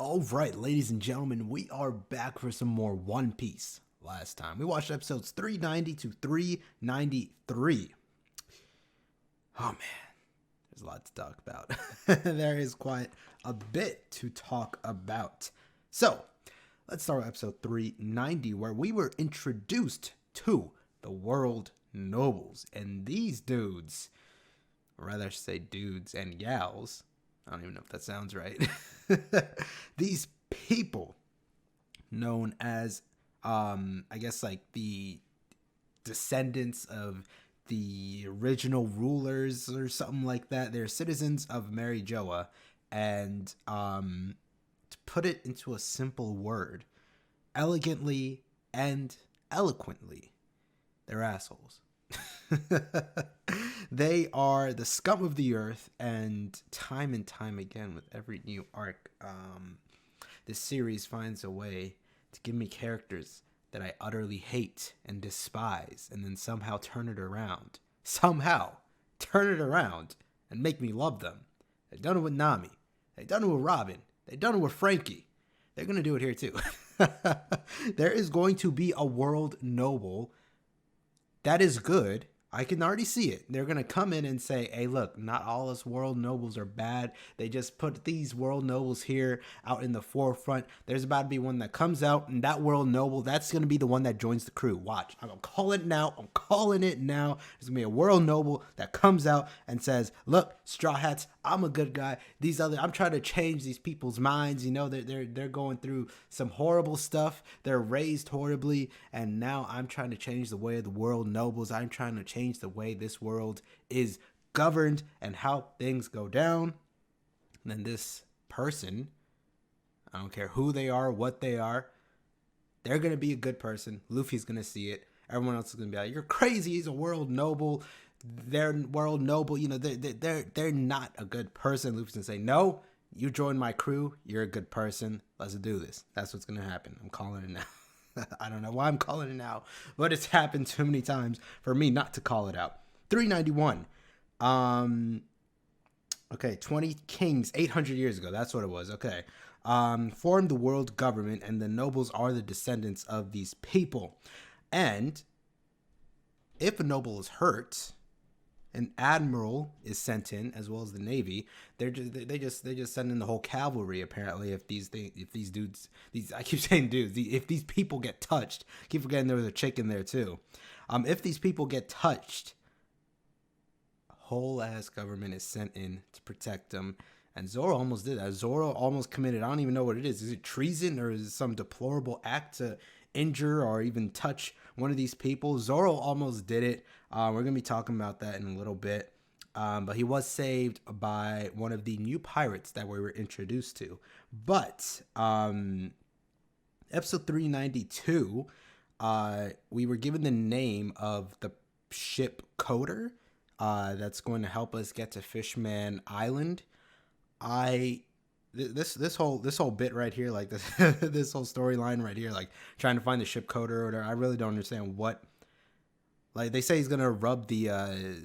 All right, ladies and gentlemen, we are back for some more One Piece. Last time we watched episodes 390 to 393. Oh man, there's a lot to talk about. There is quite a bit to talk about. So, let's start with episode 390, where we were introduced to the World Nobles. And these dudes, or rather I should say dudes and gals, I don't even know if that sounds right. These people known as, I guess like the descendants of the original rulers or something like that. They're citizens of Mary Joa. And to put it into a simple word, elegantly and eloquently, they're assholes. They are the scum of the earth, and time again with every new arc, this series finds a way to give me characters that I utterly hate and despise, and then somehow turn it around and make me love them. They've done it with Nami, they've done it with Robin, they've done it with Frankie. They're gonna do it here too. There is going to be a world noble that is good. I can already see it. They're going to come in and say, hey, look, not all us world nobles are bad. They just put these world nobles here out in the forefront. There's about to be one that comes out, and that world noble, that's going to be the one that joins the crew. Watch. I'm calling it now. I'm calling it now. There's going to be a world noble that comes out and says, look, Straw Hats, I'm a good guy. I'm trying to change these people's minds. You know, they're going through some horrible stuff. They're raised horribly, and now I'm trying to change the way of the world nobles. I'm trying to change the way this world is governed and how things go down. And then this person, I don't care who they are, what they are, they're going to be a good person. Luffy's going to see it. Everyone else is going to be like, you're crazy. He's a world noble. They're world noble. You know, they're not a good person. Luffy's going to say, no, you join my crew. You're a good person. Let's do this. That's what's going to happen. I'm calling it now. I don't know why I'm calling it now, but it's happened too many times for me not to call it out. 391. Okay, 20 kings 800 years ago. That's what it was. Okay. Formed the world government, and the nobles are the descendants of these people. And if a noble is hurt, an admiral is sent in, as well as the navy. They just send in the whole cavalry. Apparently, if these dudes, I keep saying dudes, if these people get touched, I keep forgetting there was a chick in there too. If these people get touched, a whole ass government is sent in to protect them. And Zoro almost did that. Zoro almost committed, I don't even know what it is. Is it treason, or is it some deplorable act to injure or even touch one of these people? Zoro almost did it. We're going to be talking about that in a little bit. But he was saved by one of the new pirates that we were introduced to. But episode 392, we were given the name of the ship Coder that's going to help us get to Fishman Island. This whole bit right here, like this whole storyline right here, like trying to find the ship Coder or whatever, I really don't understand what. Like, they say he's gonna rub the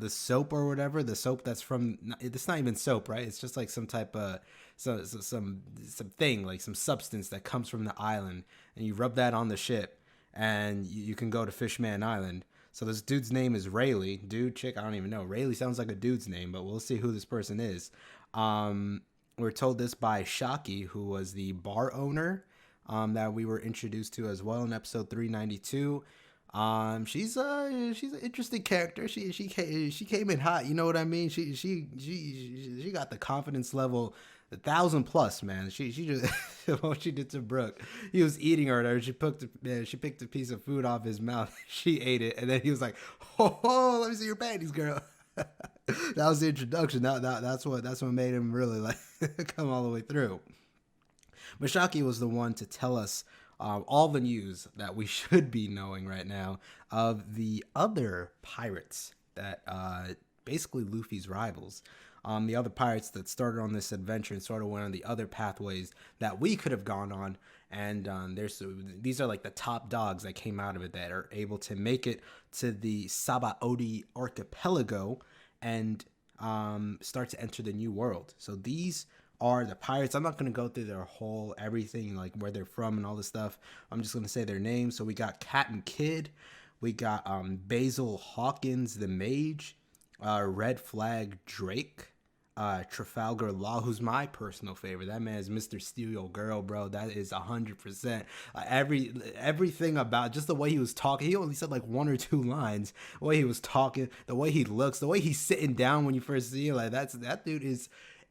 soap or whatever, the soap that's from. It's not even soap, right? It's just like some type of some thing, like some substance that comes from the island, and you rub that on the ship, and you can go to Fishman Island. So this dude's name is RAYLEIGH. Dude, chick, I don't even know. RAYLEIGH sounds like a dude's name, but we'll see who this person is. We're told this by Shaki, who was the bar owner that we were introduced to as well in episode 392. She's an interesting character. She came in hot. You know what I mean? She got the confidence level 1,000 plus, man. She just what she did to Brook. He was eating or whatever. She picked a piece of food off his mouth. She ate it, and then he was like, "Oh, let me see your panties, girl." That was the introduction. That's what made him really like come all the way through. But Shaki was the one to tell us all the news that we should be knowing right now of the other pirates that basically Luffy's rivals. The other pirates that started on this adventure and sort of went on the other pathways that we could have gone on. And these are like the top dogs that came out of it that are able to make it to the Sabaody archipelago and start to enter the new world. So these are the pirates. I'm not going to go through their whole everything, like where they're from and all this stuff. I'm just going to say their names. So we got Captain Kidd. We got Basil Hawkins the Mage. Red Flag Drake. Trafalgar Law, who's my personal favorite. That man is Mr. Steal Your Girl, bro. That is 100%. Everything about just the way he was talking. He only said like 1 or 2 lines. The way he was talking, the way he looks, the way he's sitting down when you first see him. Like that dude is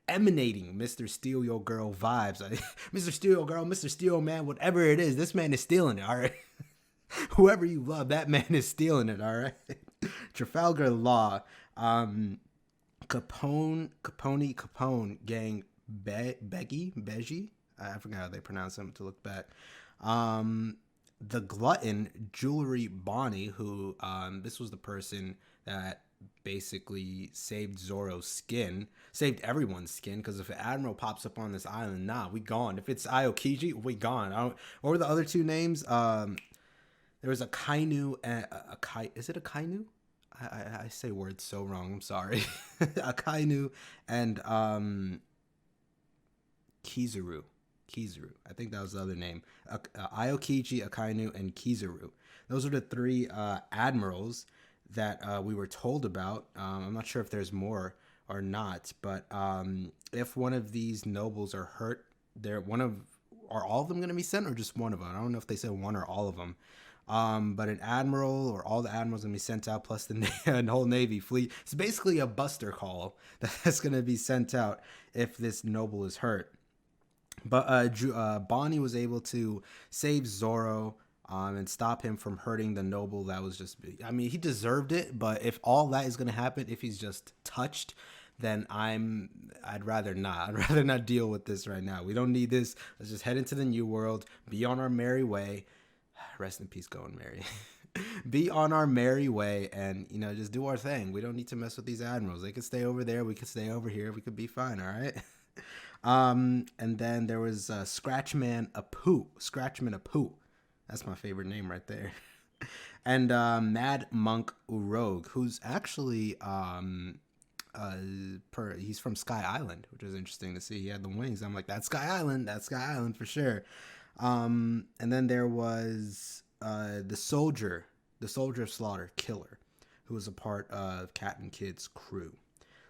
emanating Mr. Steal Your Girl vibes. Like, Mr. Steal Your Girl, Mr. Steal Man, whatever it is, this man is stealing it. All right. Whoever you love, that man is stealing it. All right. Trafalgar Law. Capone gang, Beji. I forgot how they pronounce them to look back. The Glutton, Jewelry Bonnie, who this was the person that basically saved Zoro's skin, saved everyone's skin, because if an admiral pops up on this island, nah, we gone. If it's Aokiji, we gone. What were the other 2 names? There was a Kainu and a Kai. Is it a Kainu? I say words so wrong. I'm sorry. Akainu and Kizaru. I think that was the other name. Aokiji, Akainu, and Kizaru. Those are the 3 admirals that we were told about. I'm not sure if there's more or not, but if one of these nobles are hurt, are all of them going to be sent, or just one of them? I don't know if they said one or all of them. But an admiral or all the admirals gonna be sent out, plus the whole Navy fleet. It's basically a buster call that's gonna be sent out if this noble is hurt. But Bonnie was able to save Zoro and stop him from hurting the noble that was just... I mean, he deserved it, but if all that is gonna happen, if he's just touched, then I'd rather not. I'd rather not deal with this right now. We don't need this. Let's just head into the new world, be on our merry way. Rest in peace, going Mary. Be on our merry way and, just do our thing. We don't need to mess with these admirals. They could stay over there. We could stay over here. We could be fine, all right? And then there was Scratchman Apu. That's my favorite name right there. And Mad Monk Urogue, who's actually he's from Sky Island, which is interesting to see. He had the wings. I'm like, that's Sky Island for sure. And then there was the soldier of Slaughter, Killer, who was a part of Captain Kidd's crew.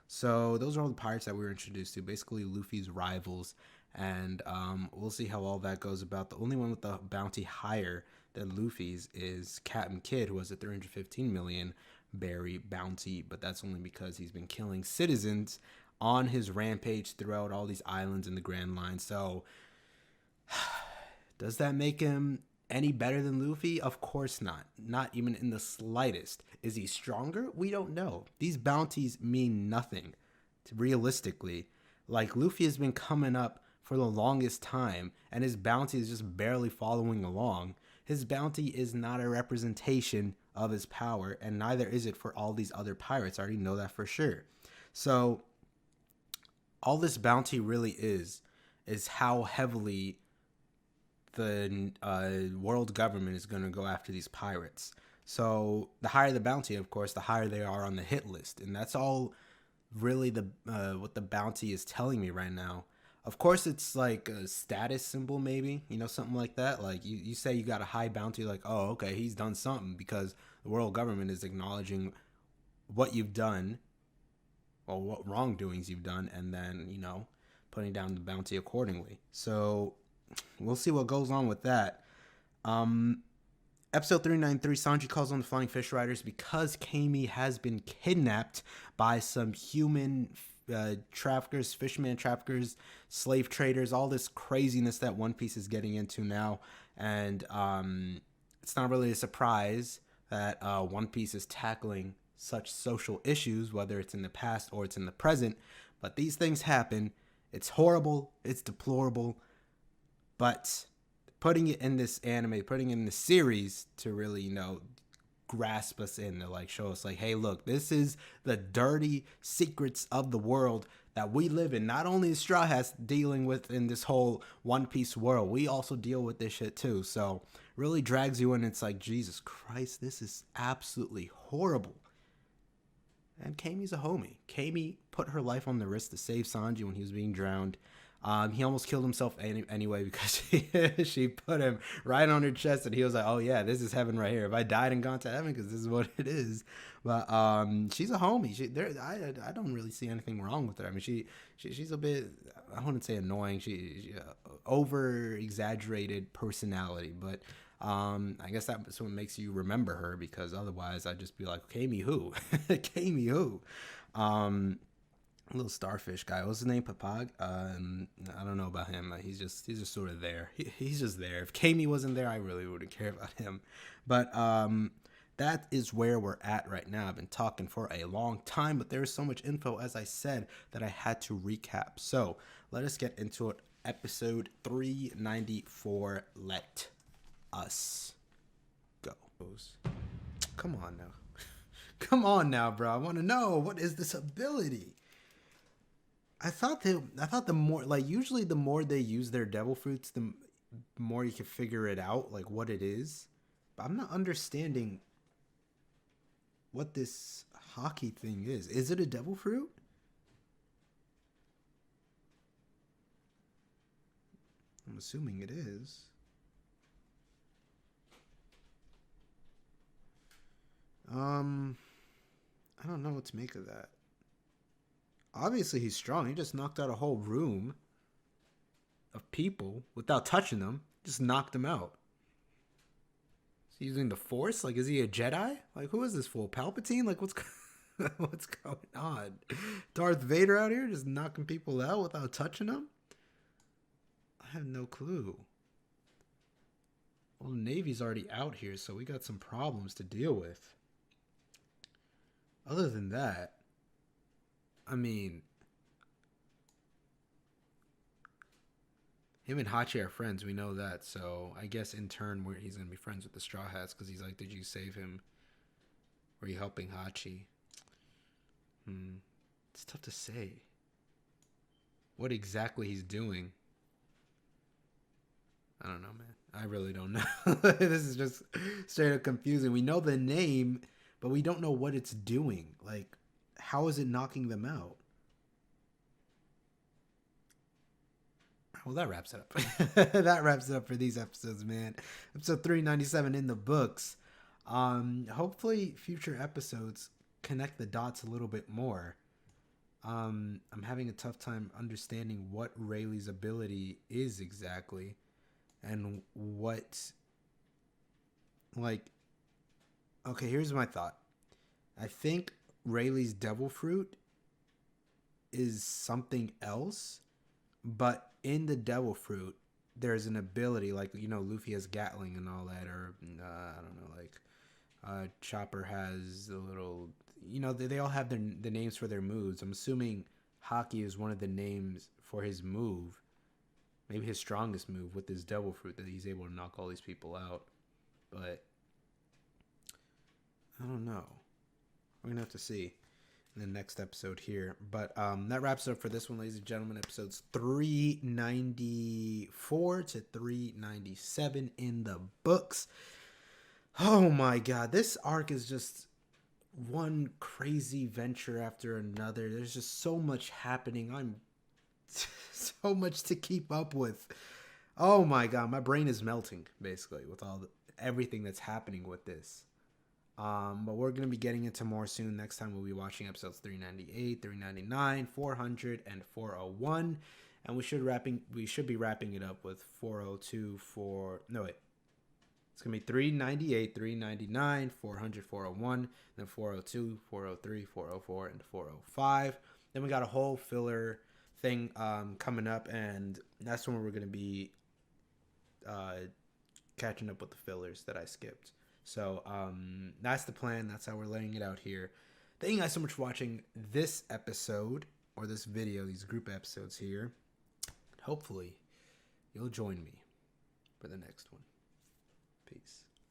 So those are all the pirates that we were introduced to, basically Luffy's rivals, and we'll see how all that goes about. The only one with the bounty higher than Luffy's is Captain Kidd, who has a 315 million berry bounty, but that's only because he's been killing citizens on his rampage throughout all these islands in the Grand Line. So does that make him any better than Luffy? Of course not. Not even in the slightest. Is he stronger? We don't know. These bounties mean nothing, realistically. Like, Luffy has been coming up for the longest time, and his bounty is just barely following along. His bounty is not a representation of his power, and neither is it for all these other pirates. I already know that for sure. So all this bounty really is how heavily the world government is going to go after these pirates. So the higher the bounty, of course, the higher they are on the hit list. And that's all really what the bounty is telling me right now. Of course, it's like a status symbol, maybe, something like that. Like you say you got a high bounty, like, oh, okay, he's done something, because the world government is acknowledging what you've done, or what wrongdoings you've done, and then, putting down the bounty accordingly. So we'll see what goes on with that. Episode 393, Sanji calls on the Flying Fish Riders because Kami has been kidnapped by some human traffickers, fishermen traffickers, slave traders, all this craziness that One Piece is getting into now. And it's not really a surprise that One Piece is tackling such social issues, whether it's in the past or it's in the present. But these things happen. It's horrible. It's deplorable. But putting it in this anime, putting it in the series to really, grasp us in, to like show us like, hey, look, this is the dirty secrets of the world that we live in. Not only is Straw Hats dealing with in this whole One Piece world, we also deal with this shit too. So really drags you in. It's like, Jesus Christ, this is absolutely horrible. And Kami's a homie. Kami put her life on the risk to save Sanji when he was being drowned. He almost killed himself anyway because she put him right on her chest, and he was like, "Oh yeah, this is heaven right here. If I died and gone to heaven, because this is what it is." But she's a homie. I don't really see anything wrong with her. I mean, she's a bit, I wouldn't say annoying. She over exaggerated personality, but I guess that's what makes you remember her, because otherwise I'd just be like, Kami who? Kami who? Little starfish guy. What's his name? Papag? I don't know about him. He's just sort of there. He's just there. If Kami wasn't there, I really wouldn't care about him. But that is where we're at right now. I've been talking for a long time, but there's so much info, as I said, that I had to recap. So let us get into it. Episode 394. Let us go. Come on now. Come on now, bro. I want to know, what is this ability? I thought the more, like, usually the more they use their devil fruits, the more you can figure it out, like what it is. But I'm not understanding what this hockey thing is. Is it a devil fruit? I'm assuming it is. I don't know what to make of that. Obviously, he's strong. He just knocked out a whole room of people without touching them. Just knocked them out. Is he using the Force? Like, is he a Jedi? Like, who is this fool? Palpatine? Like, what's what's going on? Darth Vader out here just knocking people out without touching them? I have no clue. Well, the Navy's already out here, so we got some problems to deal with. Other than that, I mean, him and Hachi are friends. We know that. So I guess in turn, he's going to be friends with the Straw Hats, because he's like, did you save him? Were you helping Hachi? It's tough to say what exactly he's doing. I don't know, man. I really don't know. This is just straight up confusing. We know the name, but we don't know what it's doing. Like, how is it knocking them out? Well, that wraps it up. That wraps it up for these episodes, man. Episode 397 in the books. Hopefully future episodes connect the dots a little bit more. I'm having a tough time understanding what Rayleigh's ability is exactly, and what, like, okay, here's my thought. I think Rayleigh's devil fruit is something else, but in the devil fruit there's an ability, like, you know, Luffy has Gatling and all that, or I don't know, like Chopper has a little, you know, they all have the names for their moves. I'm assuming Haki is one of the names for his move, maybe his strongest move with his devil fruit, that he's able to knock all these people out. But I don't know. We're going to have to see in the next episode here. But that wraps it up for this one, ladies and gentlemen. Episodes 394 to 397 in the books. Oh my god. This arc is just one crazy venture after another. There's just so much happening. I'm so much to keep up with. Oh my god. My brain is melting, basically, with everything that's happening with this. But we're going to be getting into more soon. Next time we'll be watching episodes 398, 399, 400, and 401. And we should be wrapping it up with 402, it's going to be 398, 399, 400, 401, then 402, 403, 404, and 405. Then we got a whole filler thing coming up, and that's when we're going to be catching up with the fillers that I skipped. So that's the plan. That's how we're laying it out here. Thank you guys so much for watching this episode, or this video, these group episodes here. Hopefully you'll join me for the next one. Peace.